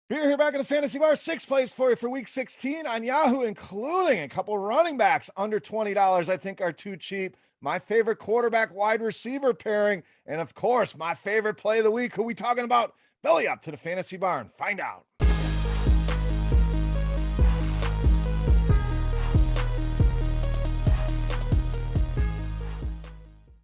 We're here back in the Fantasy Bar. 6 plays for you for week 16 on Yahoo, including a couple running backs under $20 I think are too cheap. My favorite quarterback wide receiver pairing. And of course, my favorite play of the week. Who we talking about? Belly up to the Fantasy Barn. Find out.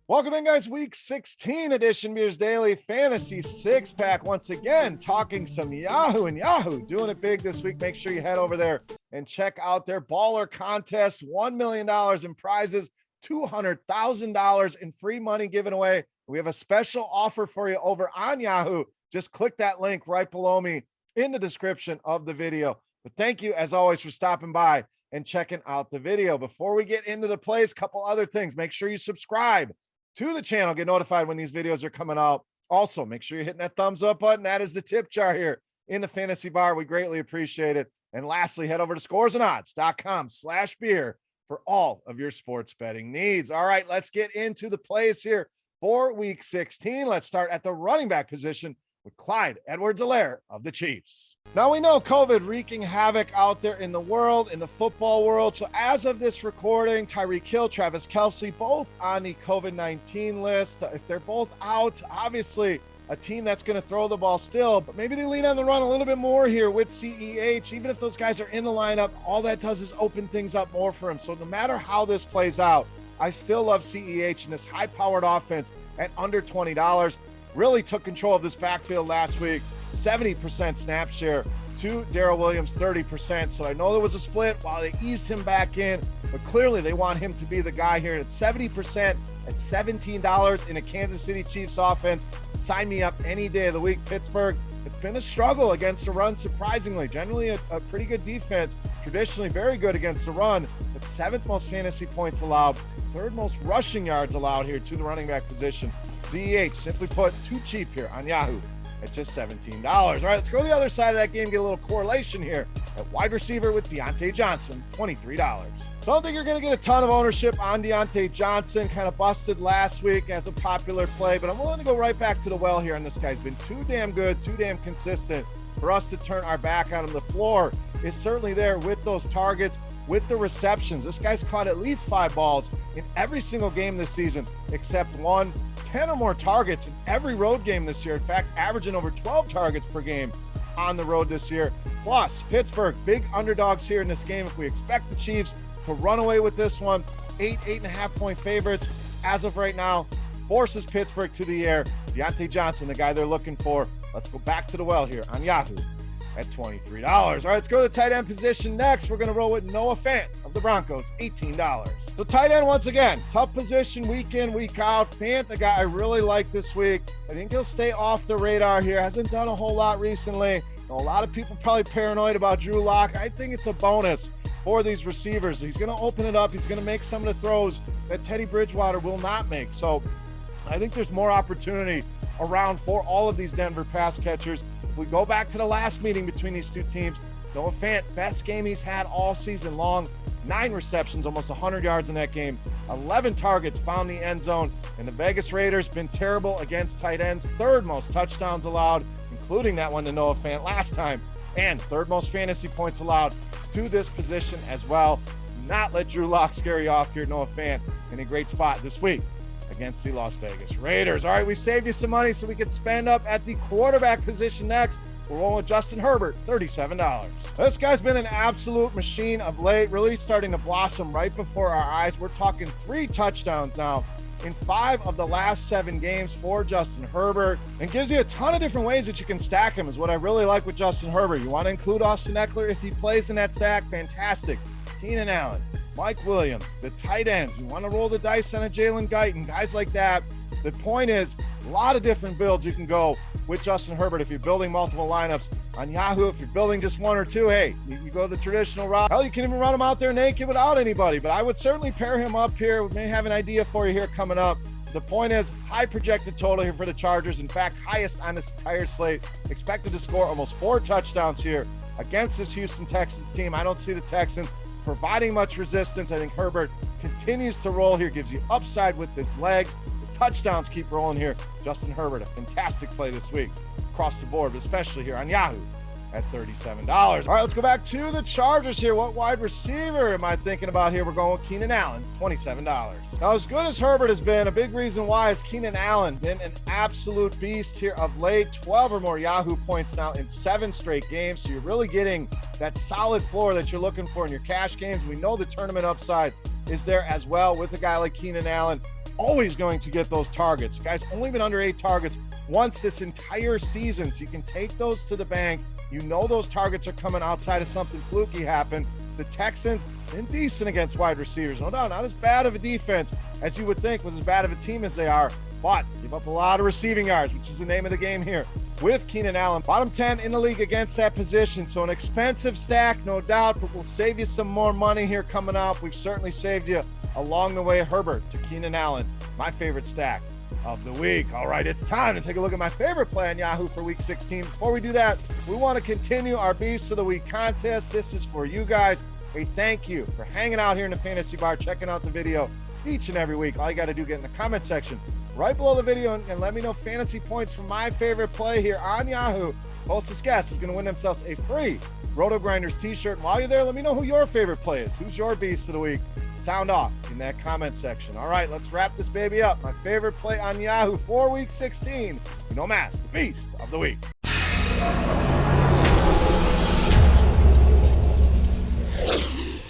Welcome in, guys. Week 16 edition Beers Daily Fantasy Six Pack. Once again, talking some Yahoo and Yahoo doing it big this week. Make sure you head over there and check out their baller contest. $1 million in prizes, $200,000 in free money given away. We have a special offer for you over on Yahoo. Just click that link right below me in the description of the video. But thank you, as always, for stopping by and checking out the video. Before we get into the plays, a couple other things. Make sure you subscribe to the channel, get notified when these videos are coming out. Also, make sure you're hitting that thumbs up button. That is the tip jar here in the Fantasy Bar. We greatly appreciate it. And lastly, head over to scoresandodds.com/beer for all of your sports betting needs. All right, let's get into the plays here for week 16. Let's start at the running back position with Clyde Edwards-HELAIRE of the Chiefs. Now we know COVID wreaking havoc out there in the world, in the football world. So as of this recording, Tyreek Hill, Travis Kelce, both on the COVID-19 list. If they're both out, obviously a team that's going to throw the ball still, but maybe they lean on the run a little bit more here with CEH. Even if those guys are in the lineup, all that does is open things up more for him. So no matter how this plays out, I still love CEH in this high-powered offense at under $20. Really took control of this backfield last week. 70% snap share to Darrell Williams, 30%. So I know there was a split while they eased him back in, but clearly they want him to be the guy here. At 70% at $17 in a Kansas City Chiefs offense. Sign me up any day of the week. Pittsburgh, it's been a struggle against the run, surprisingly. Generally a pretty good defense, traditionally very good against the run, but 7th most fantasy points allowed, 3rd most rushing yards allowed here to the running back position. CEH, simply put, too cheap here on Yahoo at just $17. All right, let's go to the other side of that game, get a little correlation here at wide receiver with Deontay Johnson, $23. So I don't think you're going to get a ton of ownership on Deontay Johnson. Kind of busted last week as a popular play, but I'm willing to go right back to the well here. And this guy's been too damn good, too damn consistent for us to turn our back on him. The floor is certainly there with those targets, with the receptions. This guy's caught at least 5 balls in every single game this season, except one. 10 or more targets in every road game this year. In fact, averaging over 12 targets per game on the road this year. Plus, Pittsburgh, big underdogs here in this game. If we expect the Chiefs to run away with this one, 8.5 point favorites as of right now, forces Pittsburgh to the air. Deontay Johnson, the guy they're looking for. Let's go back to the well here on Yahoo at $23. All right, let's go to the tight end position next. We're going to roll with Noah Fant of the Broncos, $18. So tight end, once again, tough position week in, week out. Fant, a guy I really like this week. I think he'll stay off the radar here. Hasn't done a whole lot recently. A lot of people probably paranoid about Drew Lock. I think it's a bonus for these receivers. He's going to open it up. He's going to make some of the throws that Teddy Bridgewater will not make. So I think there's more opportunity around for all of these Denver pass catchers. If we go back to the last meeting between these two teams, Noah Fant, best game he's had all season long. 9 receptions, almost 100 yards in that game. 11 targets, found the end zone. And the Vegas Raiders been terrible against tight ends. 3rd most touchdowns allowed, including that one to Noah Fant last time. And 3rd most fantasy points allowed to this position as well. Do not let Drew Lock scare you off here. Noah Fant in a great spot this week against the Las Vegas Raiders. All right, we saved you some money so we could spend up at the quarterback position next. We're rolling with Justin Herbert, $37. This guy's been an absolute machine of late, really starting to blossom right before our eyes. We're talking 3 touchdowns now in 5 of the last 7 games for Justin Herbert, and gives you a ton of different ways that you can stack him is what I really like with Justin Herbert. You want to include Austin Eckler if he plays in that stack, fantastic. Keenan Allen, Mike Williams, the tight ends. You want to roll the dice on a Jalen Guyton, guys like that. The point is, a lot of different builds you can go with Justin Herbert if you're building multiple lineups on Yahoo. If you're building just 1 or 2, hey, you go the traditional route. Hell, you can even run him out there naked without anybody, but I would certainly pair him up here. We may have an idea for you here coming up. The point is, high projected total here for the Chargers. In fact, highest on this entire slate. Expected to score almost 4 touchdowns here against this Houston Texans team. I don't see the Texans providing much resistance. I think Herbert continues to roll here, gives you upside with his legs. The touchdowns keep rolling here. Justin Herbert, a fantastic play this week across the board, but especially here on Yahoo at $37. All right, let's go back to the Chargers here. What wide receiver am I thinking about here? We're going with Keenan Allen, $27. Now, as good as Herbert has been, a big reason why is Keenan Allen been an absolute beast here of late. 12 or more Yahoo points now in 7 straight games. So you're really getting that solid floor that you're looking for in your cash games. We know the tournament upside is there as well with a guy like Keenan Allen. Always going to get those targets. Guy's only been under 8 targets once this entire season, so you can take those to the bank. You know those targets are coming outside of something fluky happened. The Texans been decent against wide receivers, no doubt. Not as bad of a defense as you would think, was as bad of a team as they are, but give up a lot of receiving yards, which is the name of the game here with Keenan Allen. Bottom 10 in the league against that position, so an expensive stack, no doubt, but we'll save you some more money here coming up. We've certainly saved you along the way. Herbert to Keenan Allen, my favorite stack of the week. All right, it's time to take a look at my favorite play on Yahoo for week 16. Before we do that, we want to continue our Beast of the Week contest. This is for you guys. A thank you for hanging out here in the Fantasy Bar, checking out the video each and every week. All you got to do, get in the comment section right below the video and let me know fantasy points for my favorite play here on Yahoo. Hostess guest is going to win themselves a free RotoGrinders t-shirt. And while you're there, let me know who your favorite play is. Who's your Beast of the Week? Sound off in that comment section. All right, let's wrap this baby up. My favorite play on Yahoo for week 16. You know, Mass, the Beast of the Week.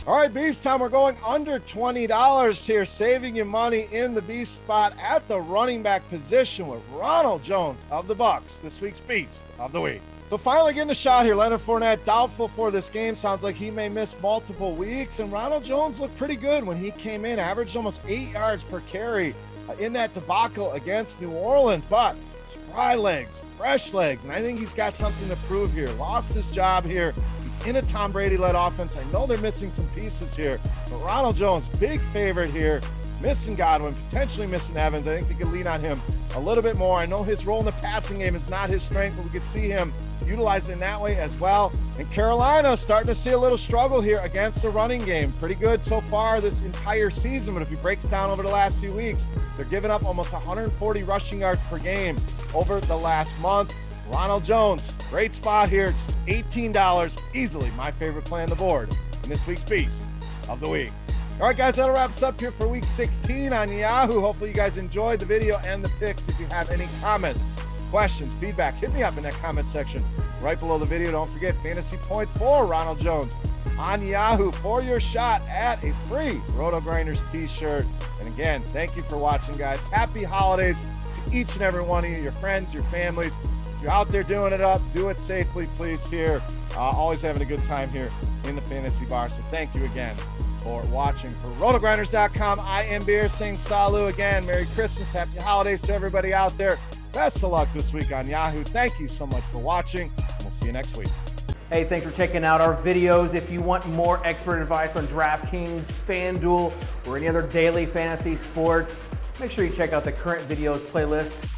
All right, Beast time. We're going under $20 here, saving you money in the Beast spot at the running back position with Ronald Jones of the Bucks, this week's Beast of the Week. So finally getting a shot here. Leonard Fournette doubtful for this game. Sounds like he may miss multiple weeks. And Ronald Jones looked pretty good when he came in. Averaged almost 8 yards per carry in that debacle against New Orleans. But spry legs, fresh legs. And I think he's got something to prove here. Lost his job here. He's in a Tom Brady-led offense. I know they're missing some pieces here. But Ronald Jones, big favorite here. Missing Godwin, potentially missing Evans. I think they can lean on him a little bit more. I know his role in the passing game is not his strength, but we could see him utilized in that way as well. And Carolina starting to see a little struggle here against the running game. Pretty good so far this entire season, but if you break it down over the last few weeks, they're giving up almost 140 rushing yards per game over the last month. Ronald Jones, great spot here, just $18, easily my favorite play on the board in this week's Beast of the Week. All right, guys, that'll wrap us up here for week 16 on Yahoo. Hopefully you guys enjoyed the video and the picks. If you have any comments, questions, feedback, hit me up in that comment section right below the video. Don't forget fantasy points for Ronald Jones on Yahoo for your shot at a free RotoGrinders t-shirt. And again, thank you for watching, guys. Happy holidays to each and every one of you, your friends, your families. If you're out there doing it up, do it safely, please, here. Always having a good time here in the Fantasy Bar. So thank you again for watching. For RotoGrinders.com, I am Beer saying salut again. Merry Christmas, happy holidays to everybody out there. Best of luck this week on Yahoo. Thank you so much for watching, and we'll see you next week. Hey, thanks for checking out our videos. If you want more expert advice on DraftKings, FanDuel, or any other daily fantasy sports, make sure you check out the current videos playlist.